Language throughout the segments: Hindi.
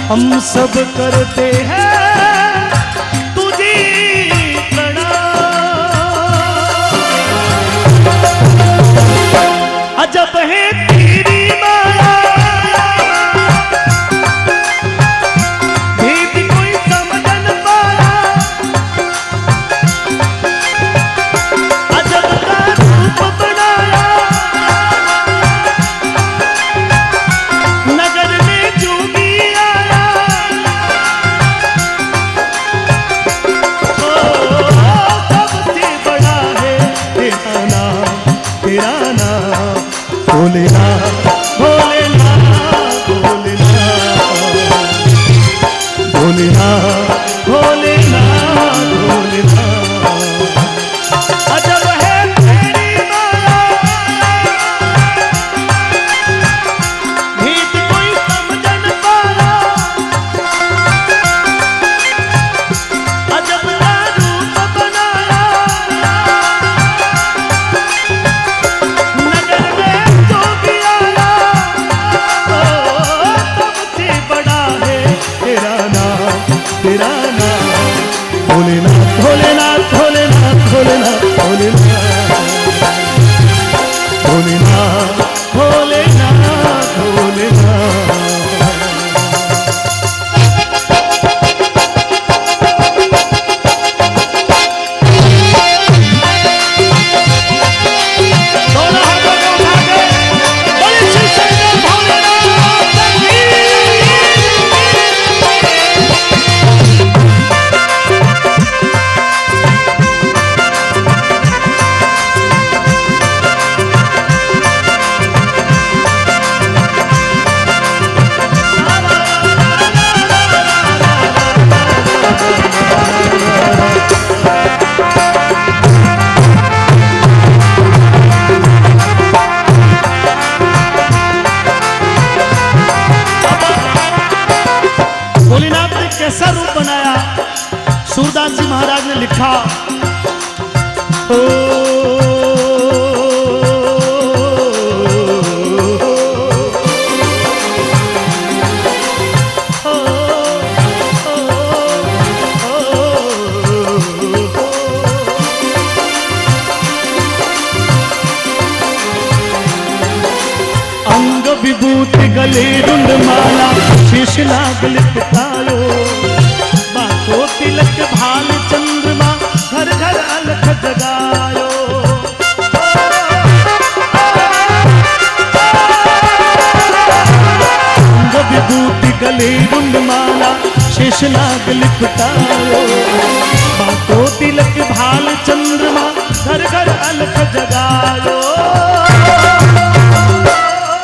हम सब करते हैं तुझे प्रणाम। अजब है तेरी माया, भेद कोई समझ न पाया। अजब का रूप बनाया, नगर में जोगी आया। ओ सबसे बड़ा है तेरा नाम, तेरा नाम भोलेनाथ, भोलेनाथ, भोलेनाथ, भोलेनाथ, भोलेनाथ, भोलेनाथ। अजब है तेरी माया, भेद कोई समझ न पाया। अजब का रूप बनाया, नगर में जोगी आया। ओ सबसे बड़ा है तेरा नाम, तेरा नाम भोलेनाथ, भोलेनाथ, भोलेनाथ, भोलेनाथ, भोलेनाथ, भोलेनाथ, भोलेनाथ, भोलेनाथ। दोनों हाथों को उठा के बोले श्री शंकर भोलेनाथ की। भोलेनाथ ने कैसा रूप बनाया? सूरदास जी महाराज ने लिखा, ओ अंग विभूति गले रुंड माला, शीश नाग लिपटायो। बाको तिलक भाल चंद्रमा, घर घर अलख जगायो। अंग विभूति गले रुंड माला, शीश नाग लिपटायो। बाको तिलक भाल चंद्रमा, घर घर अलख जगायो।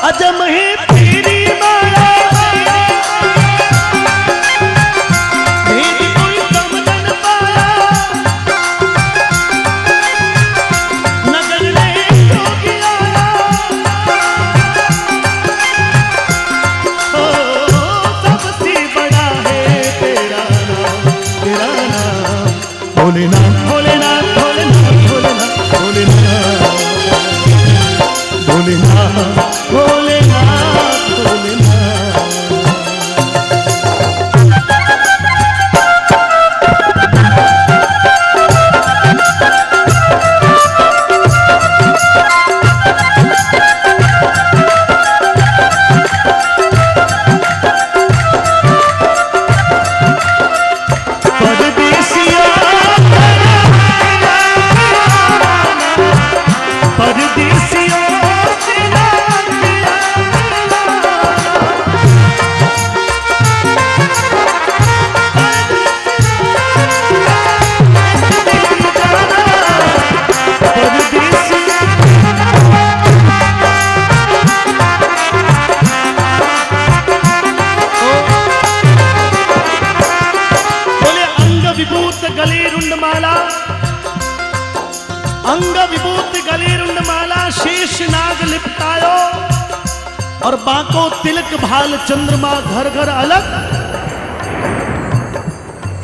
अजब है तेरी माया, भेद कोई समझ न पाया। नगर में जोगी आया। ओ सबसे बड़ा है तेरा नाम, तेरा नाम भोलेनाथ, भोलेनाथ, भोलेनाथ, भोलेनाथ, भोलेनाथ, भोलेनाथ, भोलेनाथ, भोलेनाथ। परदेसिया परदेसियों से लाग गया। बोले अंग विभूत गले रुंड माला, अंग विभूत गले रुंड माला, शेष नाग लिपटायो। और बाको तिलक भाल चंद्रमा, घर घर अलग,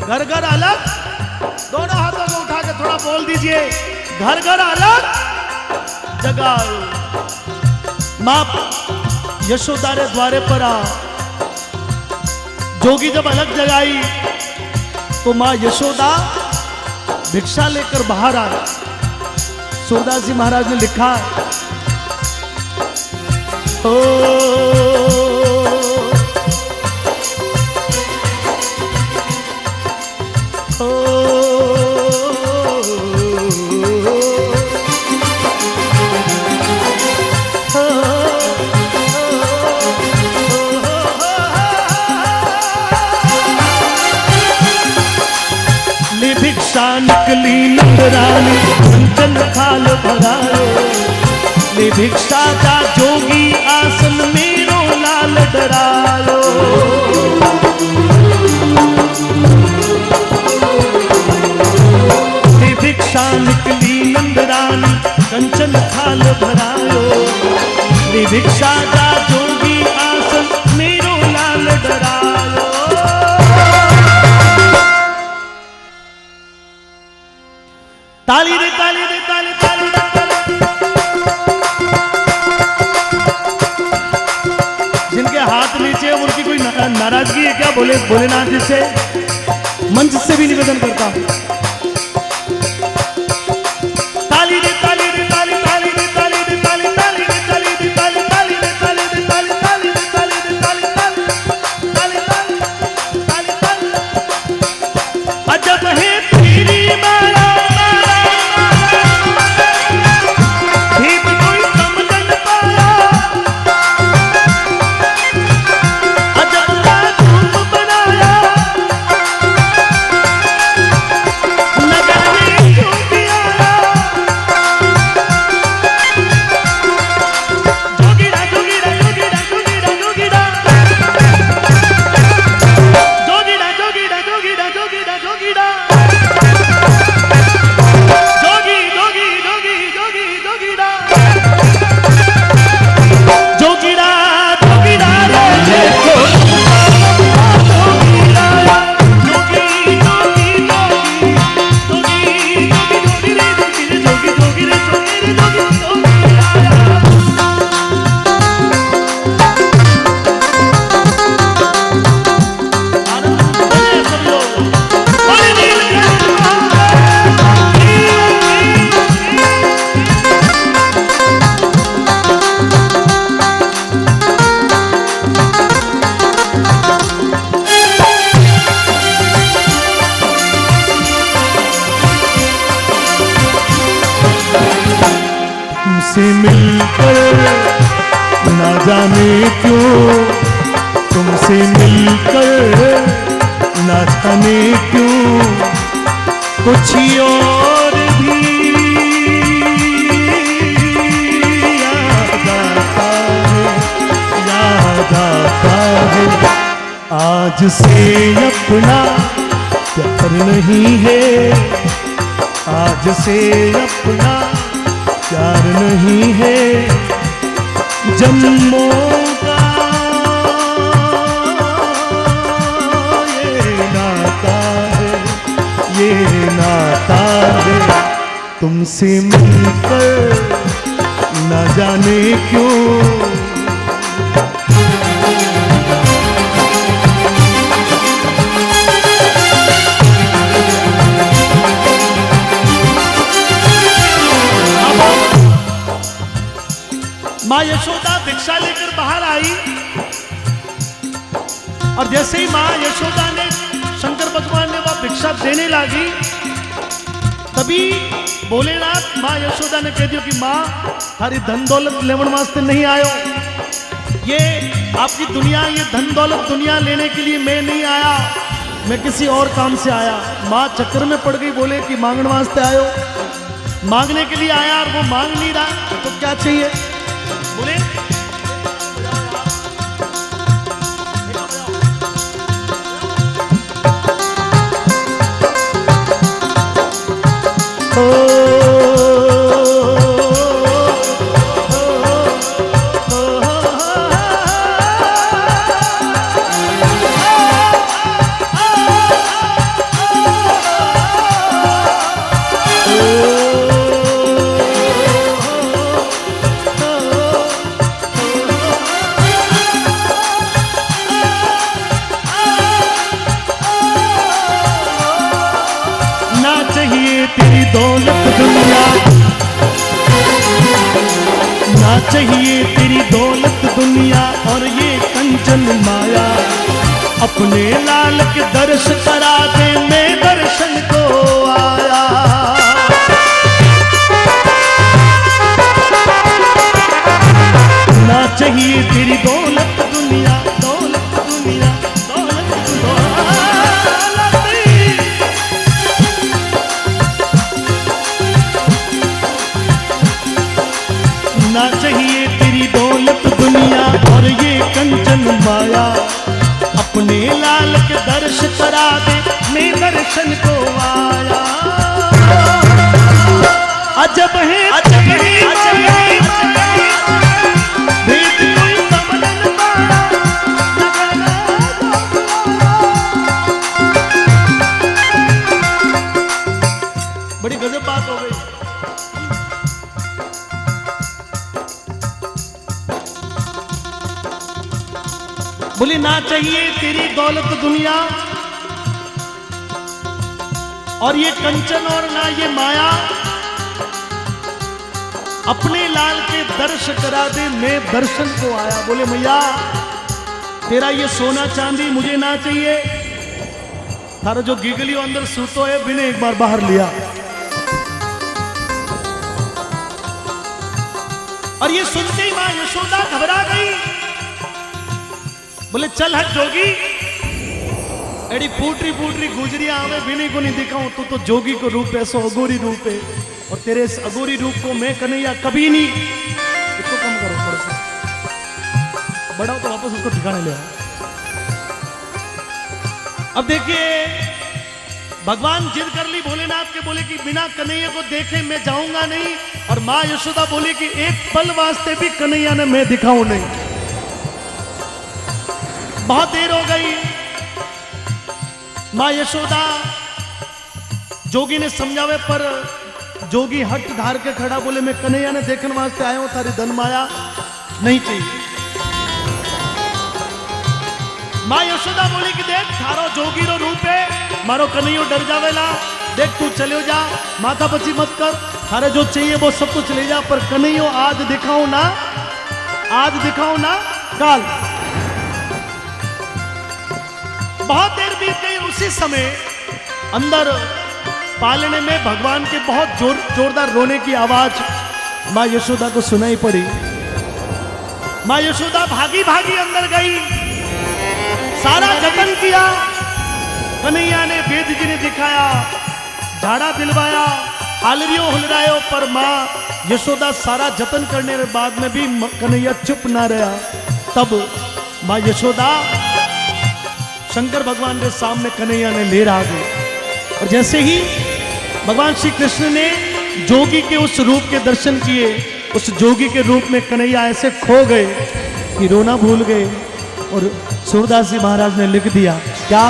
घर घर अलग। दोनों हाथों को उठा के थोड़ा बोल दीजिए, घर घर अलग जगाओ। मां यशोदा रे द्वारे पर आ, जोगी जब अलग जगाई तो माँ यशोदा भिक्षा लेकर बाहर आए। सूरदास जी महाराज ने लिखा ओ भिक्षा निकली नंदरानी कंचन थाल भरायो, ले भिक्षा का जोगी आसन मेरो लाल डरायो। ले भिक्षा निकली नंदरानी कंचन थाल भरायो, ले भिक्षा का जोगी आसन मेरो लाल डरायो। ताली रे ताली रे ताली ताली रे ताली। जिनके हाथ नीचे उनकी कोई नाराजगी है क्या? बोले भोलेनाथ जी से मंच से भी निवेदन करता हूं। ताली रे ताली रे ताली ताली रे ताली रे ताली ताली रे ताली रे ताली ताली रे ताली रे ताली ताली रे ताली रे ताली ताली ताली ताली। अजब है तेरी माला तुमसे मिलकर ना जाने क्यों, तुमसे मिलकर ना जाने क्यों कुछ और भी याद आता है, याद आता है। आज से अपना प्यार नहीं है, आज से अपना प्यार नहीं है, जन्मों का ये नाता है, ये नाता है। तुमसे मिलकर न जाने क्यों माँ यशोदा भिक्षा लेकर बाहर आई और जैसे ही माँ यशोदा ने शंकर भगवान ने वह भिक्षा देने लगी, तभी भोलेनाथ माँ यशोदा ने कह दिया कि माँ हरी धन दौलत लेवन वास्ते नहीं आयो, ये आपकी दुनिया, ये धन दौलत दुनिया लेने के लिए मैं नहीं आया, मैं किसी और काम से आया। माँ चक्कर में पड़ गई, बोले कि मांगने वास्ते आयो, मांगने के लिए आया और वो मांग नहीं रहा तो क्या चाहिए? बोले चाहिए तेरी दौलत दुनिया और ये कंचन माया, अपने लाल के दर्श करा दे, मैं दर्शन को आया। ना चाहिए तेरी दौलत दुनिया, दौलत दुनिया, दौलत दौलत। ना चाहिए तेरी दौलत दुनिया और ये कंचन माया, अपने लाल के दर्श करा दे, मैं दर्शन को आया। अजब है अजब है अजब है, भेद कोई समझ न पाया, बड़ी गजब बात हो गई। बोली ना चाहिए तेरी दौलत दुनिया और ये कंचन और ना ये माया, अपने लाल के दर्श करा दे, मैं दर्शन को आया। बोले मैया तेरा ये सोना चांदी मुझे ना चाहिए, थारा जो गिगलियो अंदर सूतो है बिने एक बार बाहर लिया। और ये सुनते ही मां यशोदा घबरा गई। बोले चल हट जोगी, एडी फूटरी फूटरी गुजरिया हमें बिनी को नहीं दिखाऊं, तू तो जोगी को रूप है, सो अगोरी रूप है, और तेरे इस अगोरी रूप को मैं कन्हैया कभी नहीं। इसको कम करो थोड़ा सा, बढ़ाओ तो वापस उसको ठिकाने ले आओ। अब देखिए भगवान जिद कर ली भोलेनाथ के, बोले कि बिना कन्हैया को देखे मैं जाऊंगा नहीं, और मां यशोदा बोली कि एक पल वास्ते भी कन्हैया ने मैं दिखाऊं नहीं। बहुत देर हो गई, मां यशोदा जोगी ने समझावे पर जोगी हट धार के खड़ा, बोले मैं कन्हैया ने देखने वास्ते आया हूं, थारी धन माया नहीं चाहिए। मां यशोदा बोली कि देख थारो जोगी रो रूप है, मारो कन्हैयो डर जावेला, देख तू चले जा, माथा पची मत कर, थारे जो चाहिए वो सब कुछ ले जा, पर कन्हैयो आज दिखाओ ना, आज दिखाओ ना काल। बहुत देर बीत गई, उसी समय अंदर पालने में भगवान के बहुत जोरदार रोने की आवाज मां यशोदा को सुनाई पड़ी। मां यशोदा भागी भागी अंदर गई, सारा जतन किया, कन्हैया ने वेद जी ने दिखाया, झाड़ा दिलवाया, हालरियो हुलरायो, पर मां यशोदा सारा जतन करने के बाद में भी कन्हैया चुप ना रहा। तब मां यशोदा शंकर भगवान के सामने कन्हैया ने ले आ गई, और जैसे ही भगवान श्री कृष्ण ने जोगी के उस रूप के दर्शन किए, उस जोगी के रूप में कन्हैया ऐसे खो गए कि रोना भूल गए। और सूरदास जी महाराज ने लिख दिया क्या,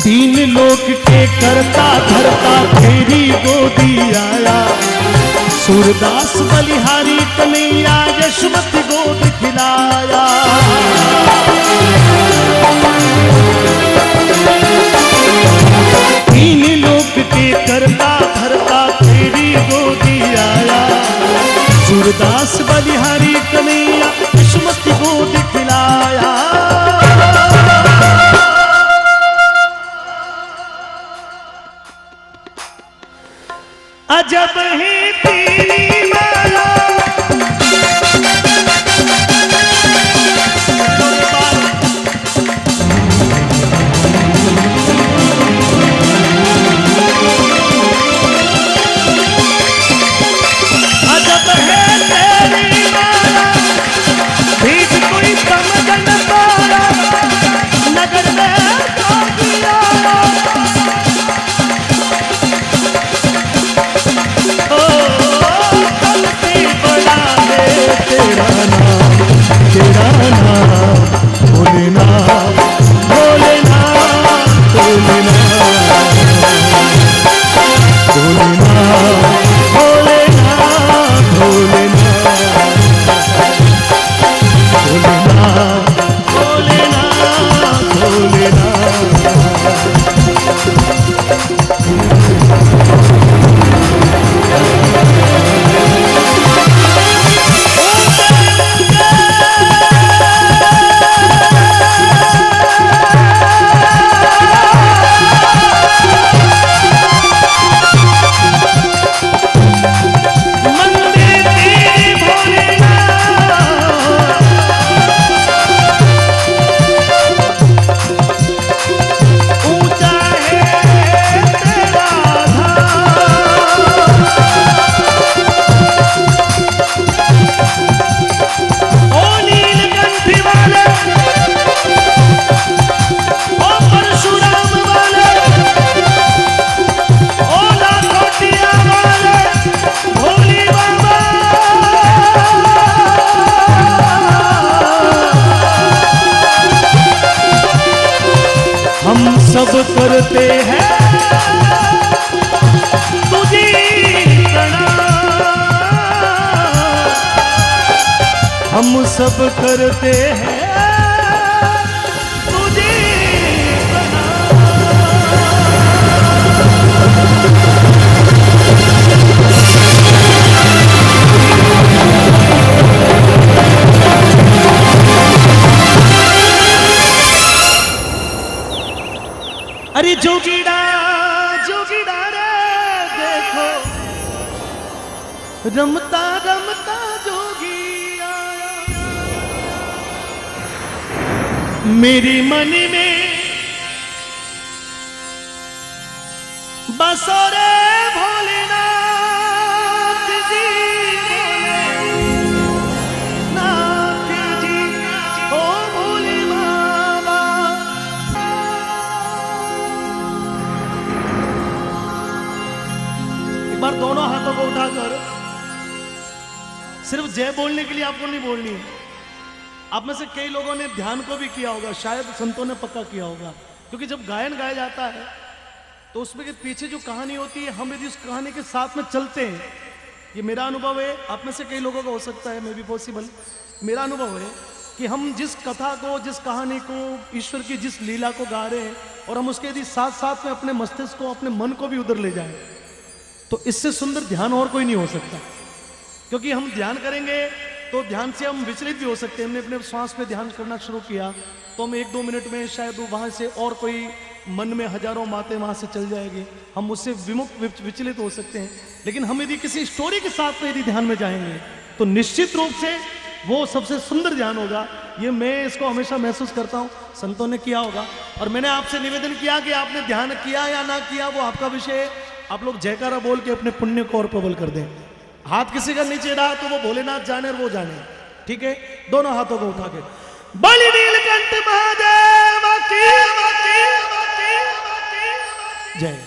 तीन लोक के करता धरता तेरी गोदी आया, सूरदास बलिहारी कन्हैया यशोमती गोद खिलाया। तीन लोक के करता धरता तेरी गोदी आया, सूरदास बलिहारी कन्हैया यशोमती गोद खिलाया। अजब है तेरी माया, करते हैं तुझे प्रणाम, हम सब करते हैं तुझे प्रणाम। अरे जोगीड़ा जोगीड़ा रे देखो रमता रमता जोगी आया, मेरी मनी में बसो रे भोलेनाथ जी, भोलेनाथ जी ओ भोले बाबा। एक बार दोनों हाथों को उठाकर सिर्फ जय बोलने के लिए आपको नहीं बोलनी है। आप में से कई लोगों ने ध्यान को भी किया होगा, शायद संतों ने पक्का किया होगा, क्योंकि जब गायन गाया जाता है तो उसमें के पीछे जो कहानी होती है, हम यदि उस कहानी के साथ में चलते हैं, ये मेरा अनुभव है, आप में से कई लोगों का हो सकता है, मे बी पॉसिबल, मेरा अनुभव है कि हम जिस कथा को, जिस कहानी को, ईश्वर की जिस लीला को गा रहे हैं और हम उसके यदि साथ साथ में अपने मस्तिष्क को, अपने मन को भी उधर ले जाएं, तो इससे सुंदर ध्यान और कोई नहीं हो सकता। क्योंकि हम ध्यान करेंगे तो ध्यान से हम विचलित भी हो सकते हैं। हमने अपने श्वास पे ध्यान करना शुरू किया तो हम 1-2 मिनट में शायद वहाँ से और कोई मन में हजारों बातें वहाँ से चल जाएगी, हम उससे विचलित हो सकते हैं। लेकिन हम यदि किसी स्टोरी के साथ में यदि ध्यान में जाएंगे तो निश्चित रूप से वो सबसे सुंदर ध्यान होगा। ये मैं इसको हमेशा महसूस करता हूँ, संतों ने किया होगा। और मैंने आपसे निवेदन किया कि आपने ध्यान किया या ना किया वो आपका विषय है। आप लोग जयकारा बोल के अपने पुण्य को और प्रबल कर दें। हाथ किसी का नीचे रहा तो वो भोलेनाथ जाने और वो जाने, ठीक है। दोनों हाथों को उठा के बलि नीलकंठ महादेव की जय।